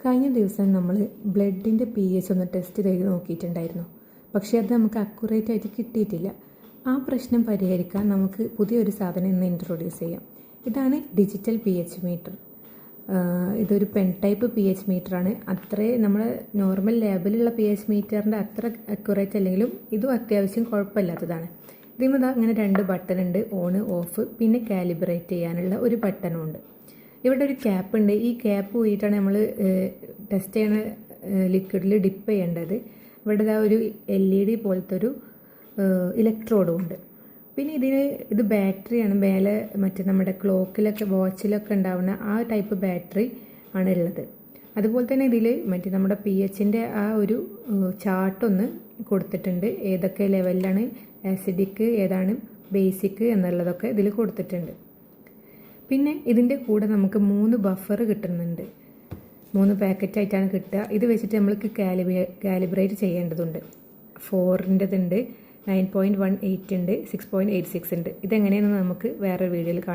കഴിഞ്ഞ ദിവസം നമ്മൾ ബ്ലഡിൻ്റെ pH ഒന്ന് ടെസ്റ്റ് ചെയ്ത് നോക്കിയിട്ടുണ്ടായിരുന്നു. പക്ഷേ അത് നമുക്ക് അക്യുറേറ്റ് ആയിട്ട് കിട്ടിയിട്ടില്ല. ആ പ്രശ്നം പരിഹരിക്കാൻ നമുക്ക് പുതിയൊരു സാധനം ഇന്ന് ഇൻട്രൊഡ്യൂസ് ചെയ്യാം. ഇതാണ് ഡിജിറ്റൽ pH മീറ്റർ. ഇതൊരു പെൻ ടൈപ്പ് pH മീറ്ററാണ്. അത്രേ നമ്മൾ നോർമൽ ലാബിലുള്ള pH മീറ്ററിൻ്റെ അത്ര അക്യുറേറ്റ് അല്ലെങ്കിലും ഇതും അത്യാവശ്യം കുഴപ്പമില്ലാത്തതാണ്. ഇതിന് ഇങ്ങനെ 2 ബട്ടൺ ഉണ്ട്, ഓൺ ഓഫ്, പിന്നെ കാലിബ്രേറ്റ് ചെയ്യാനുള്ള ഒരു ബട്ടണും ഉണ്ട്. ഇവിടെ ഒരു ക്യാപ്പ് ഉണ്ട്. ഈ ക്യാപ്പ് പോയിട്ടാണ് നമ്മൾ ടെസ്റ്റ് ചെയ്യുന്ന ലിക്വിഡിൽ ഡിപ്പ് ചെയ്യേണ്ടത്. ഇവിടെ ഒരു LED പോലത്തെ ഒരു ഇലക്ട്രോഡും ഉണ്ട്. പിന്നെ ഇത് ബാറ്ററിയാണ്. മേലെ മറ്റേ നമ്മുടെ ക്ലോക്കിലൊക്കെ വാച്ചിലൊക്കെ ഉണ്ടാവുന്ന ആ ടൈപ്പ് ബാറ്ററി ആണ് ഉള്ളത്. അതുപോലെ തന്നെ ഇതിൽ മറ്റേ നമ്മുടെ pHൻ്റെ ആ ഒരു ചാർട്ടൊന്ന് കൊടുത്തിട്ടുണ്ട്. ഏതൊക്കെ ലെവലിലാണ് ആസിഡിക്, ഏതാണ് ബേസിക് എന്നുള്ളതൊക്കെ ഇതിൽ കൊടുത്തിട്ടുണ്ട്. പിന്നെ ഇതിൻ്റെ കൂടെ നമുക്ക് 3 ബഫർ കിട്ടുന്നുണ്ട്. 3 പാക്കറ്റായിട്ടാണ് കിട്ടുക. ഇത് വെച്ചിട്ട് നമ്മൾക്ക് കാലിബ്രേറ്റ് ചെയ്യേണ്ടതുണ്ട്. 4-ൻ്റെതുണ്ട്, 9.18 ഉണ്ട്, 6.86 ഉണ്ട്. ഇതെങ്ങനെയാണെന്ന് നമുക്ക് വേറെ വീഡിയോയിൽ കാണാം.